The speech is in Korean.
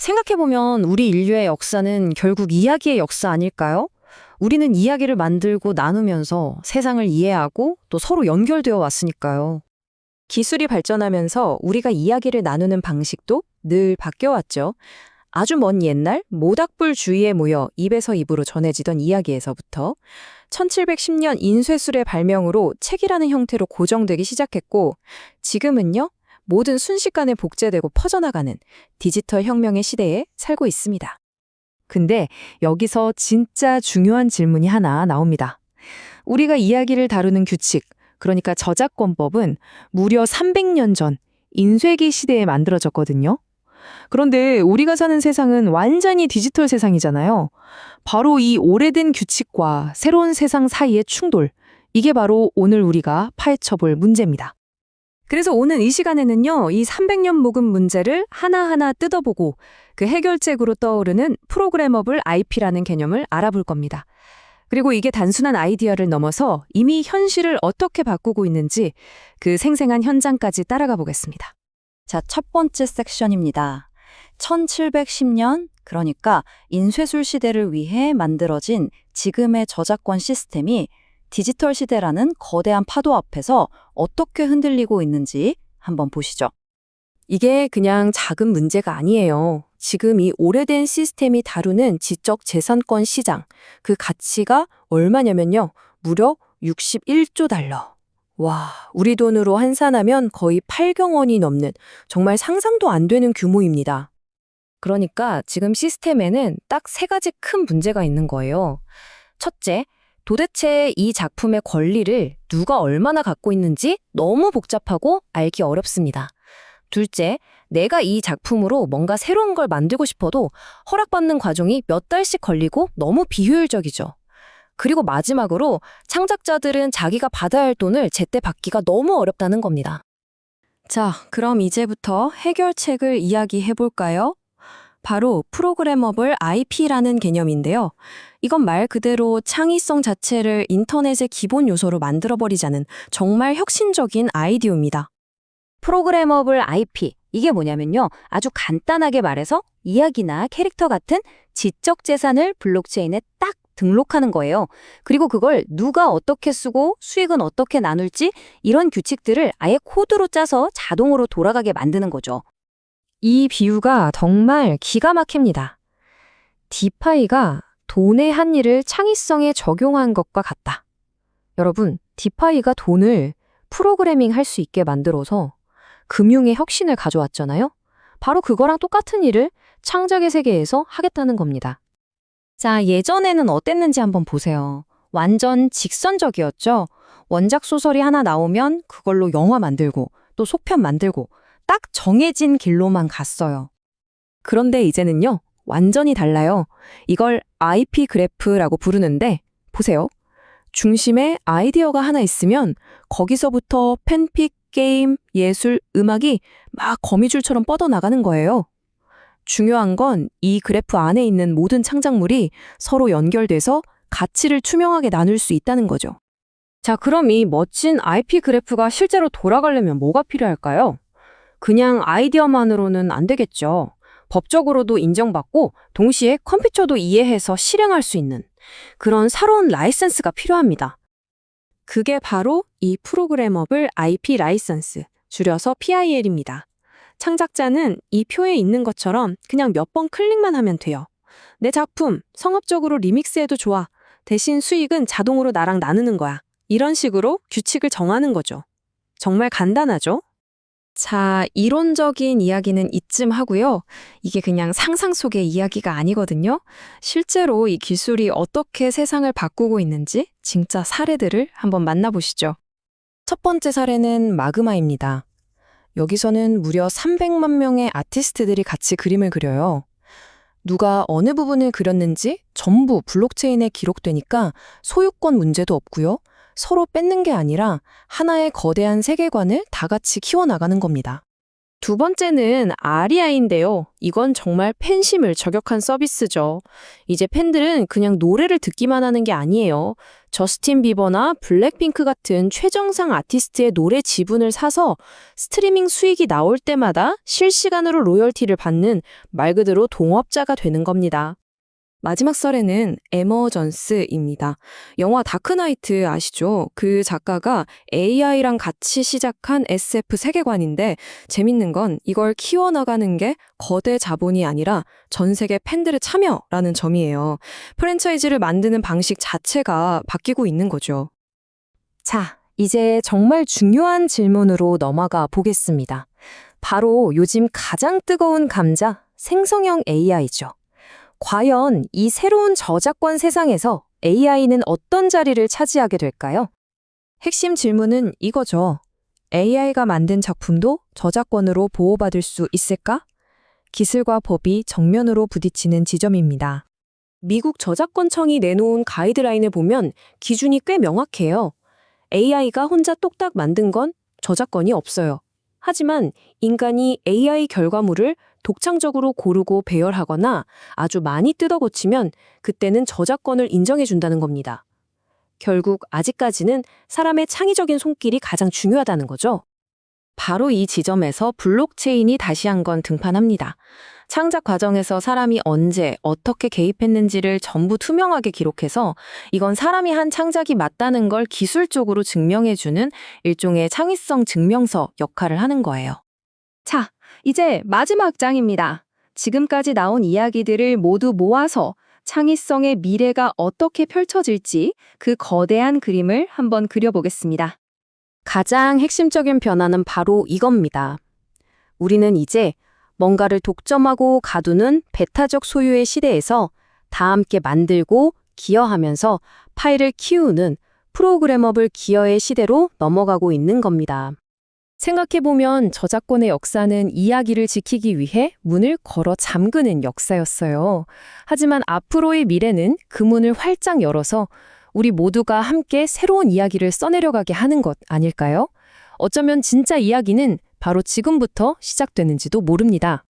생각해보면 우리 인류의 역사는 결국 이야기의 역사 아닐까요? 우리는 이야기를 만들고 나누면서 세상을 이해하고 또 서로 연결되어 왔으니까요. 기술이 발전하면서 우리가 이야기를 나누는 방식도 늘 바뀌어왔죠. 아주 먼 옛날 모닥불 주위에 모여 입에서 입으로 전해지던 이야기에서부터 1710년 인쇄술의 발명으로 책이라는 형태로 고정되기 시작했고, 지금은요, 모든 순식간에 복제되고 퍼져나가는 디지털 혁명의 시대에 살고 있습니다. 근데 여기서 진짜 중요한 질문이 하나 나옵니다. 우리가 이야기를 다루는 규칙, 그러니까 저작권법은 무려 300년 전 인쇄기 시대에 만들어졌거든요. 그런데 우리가 사는 세상은 완전히 디지털 세상이잖아요. 바로 이 오래된 규칙과 새로운 세상 사이의 충돌, 이게 바로 오늘 우리가 파헤쳐볼 문제입니다. 그래서 오늘 이 시간에는요, 이 300년 묵은 문제를 하나하나 뜯어보고 그 해결책으로 떠오르는 프로그래머블 IP라는 개념을 알아볼 겁니다. 그리고 이게 단순한 아이디어를 넘어서 이미 현실을 어떻게 바꾸고 있는지 그 생생한 현장까지 따라가 보겠습니다. 자, 첫 번째 섹션입니다. 1710년, 그러니까 인쇄술 시대를 위해 만들어진 지금의 저작권 시스템이 디지털 시대라는 거대한 파도 앞에서 어떻게 흔들리고 있는지 한번 보시죠. 이게 그냥 작은 문제가 아니에요. 지금 이 오래된 시스템이 다루는 지적 재산권 시장, 그 가치가 얼마냐면요. 무려 61조 달러. 와, 우리 돈으로 환산하면 거의 8경 원이 넘는 정말 상상도 안 되는 규모입니다. 그러니까 지금 시스템에는 딱 세 가지 큰 문제가 있는 거예요. 첫째, 도대체 이 작품의 권리를 누가 얼마나 갖고 있는지 너무 복잡하고 알기 어렵습니다. 둘째, 내가 이 작품으로 뭔가 새로운 걸 만들고 싶어도 허락받는 과정이 몇 달씩 걸리고 너무 비효율적이죠. 그리고 마지막으로 창작자들은 자기가 받아야 할 돈을 제때 받기가 너무 어렵다는 겁니다. 자, 그럼 이제부터 해결책을 이야기해 볼까요? 바로 프로그래머블 IP라는 개념인데요. 이건 말 그대로 창의성 자체를 인터넷의 기본 요소로 만들어버리자는 정말 혁신적인 아이디어입니다. 프로그래머블 IP, 이게 뭐냐면요. 아주 간단하게 말해서 이야기나 캐릭터 같은 지적 재산을 블록체인에 딱 등록하는 거예요. 그리고 그걸 누가 어떻게 쓰고 수익은 어떻게 나눌지 이런 규칙들을 아예 코드로 짜서 자동으로 돌아가게 만드는 거죠. 이 비유가 정말 기가 막힙니다. 디파이가 돈의 한리를 창의성에 적용한 것과 같다. 여러분, 디파이가 돈을 프로그래밍 할 수 있게 만들어서 금융의 혁신을 가져왔잖아요. 바로 그거랑 똑같은 일을 창작의 세계에서 하겠다는 겁니다. 자, 예전에는 어땠는지 한번 보세요. 완전 직선적이었죠. 원작 소설이 하나 나오면 그걸로 영화 만들고 또 속편 만들고 딱 정해진 길로만 갔어요. 그런데 이제는요, 완전히 달라요. 이걸 IP 그래프라고 부르는데 보세요. 중심에 아이디어가 하나 있으면 거기서부터 팬픽, 게임, 예술, 음악이 막 거미줄처럼 뻗어나가는 거예요. 중요한 건 이 그래프 안에 있는 모든 창작물이 서로 연결돼서 가치를 투명하게 나눌 수 있다는 거죠. 자, 그럼 이 멋진 IP 그래프가 실제로 돌아가려면 뭐가 필요할까요? 그냥 아이디어만으로는 안 되겠죠. 법적으로도 인정받고 동시에 컴퓨터도 이해해서 실행할 수 있는 그런 새로운 라이선스가 필요합니다. 그게 바로 이 프로그래머블 IP 라이선스, 줄여서 PIL입니다. 창작자는 이 표에 있는 것처럼 그냥 몇 번 클릭만 하면 돼요. 내 작품 성업적으로 리믹스해도 좋아. 대신 수익은 자동으로 나랑 나누는 거야. 이런 식으로 규칙을 정하는 거죠. 정말 간단하죠? 자, 이론적인 이야기는 이쯤 하고요. 이게 그냥 상상 속의 이야기가 아니거든요. 실제로 이 기술이 어떻게 세상을 바꾸고 있는지 진짜 사례들을 한번 만나보시죠. 첫 번째 사례는 마그마입니다. 여기서는 무려 300만 명의 아티스트들이 같이 그림을 그려요. 누가 어느 부분을 그렸는지 전부 블록체인에 기록되니까 소유권 문제도 없고요. 서로 뺏는 게 아니라 하나의 거대한 세계관을 다 같이 키워나가는 겁니다. 두 번째는 아리아인데요. 이건 정말 팬심을 저격한 서비스죠. 이제 팬들은 그냥 노래를 듣기만 하는 게 아니에요. 저스틴 비버나 블랙핑크 같은 최정상 아티스트의 노래 지분을 사서 스트리밍 수익이 나올 때마다 실시간으로 로열티를 받는 말 그대로 동업자가 되는 겁니다. 마지막 사례는 에머전스입니다. 영화 다크나이트 아시죠? 그 작가가 AI랑 같이 시작한 SF 세계관인데 재밌는 건 이걸 키워나가는 게 거대 자본이 아니라 전 세계 팬들의 참여라는 점이에요. 프랜차이즈를 만드는 방식 자체가 바뀌고 있는 거죠. 자, 이제 정말 중요한 질문으로 넘어가 보겠습니다. 바로 요즘 가장 뜨거운 감자, 생성형 AI죠. 과연 이 새로운 저작권 세상에서 AI는 어떤 자리를 차지하게 될까요? 핵심 질문은 이거죠. AI가 만든 작품도 저작권으로 보호받을 수 있을까? 기술과 법이 정면으로 부딪히는 지점입니다. 미국 저작권청이 내놓은 가이드라인을 보면 기준이 꽤 명확해요. AI가 혼자 똑딱 만든 건 저작권이 없어요. 하지만 인간이 AI 결과물을 독창적으로 고르고 배열하거나 아주 많이 뜯어고치면 그때는 저작권을 인정해준다는 겁니다. 결국 아직까지는 사람의 창의적인 손길이 가장 중요하다는 거죠. 바로 이 지점에서 블록체인이 다시 한번 등판합니다. 창작 과정에서 사람이 언제, 어떻게 개입했는지를 전부 투명하게 기록해서 이건 사람이 한 창작이 맞다는 걸 기술적으로 증명해주는 일종의 창의성 증명서 역할을 하는 거예요. 자, 이제 마지막 장입니다. 지금까지 나온 이야기들을 모두 모아서 창의성의 미래가 어떻게 펼쳐질지 그 거대한 그림을 한번 그려보겠습니다. 가장 핵심적인 변화는 바로 이겁니다. 우리는 이제 뭔가를 독점하고 가두는 배타적 소유의 시대에서 다 함께 만들고 기여하면서 파일을 키우는 프로그래머블 기여의 시대로 넘어가고 있는 겁니다. 생각해보면 저작권의 역사는 이야기를 지키기 위해 문을 걸어 잠그는 역사였어요. 하지만 앞으로의 미래는 그 문을 활짝 열어서 우리 모두가 함께 새로운 이야기를 써내려가게 하는 것 아닐까요? 어쩌면 진짜 이야기는 바로 지금부터 시작되는지도 모릅니다.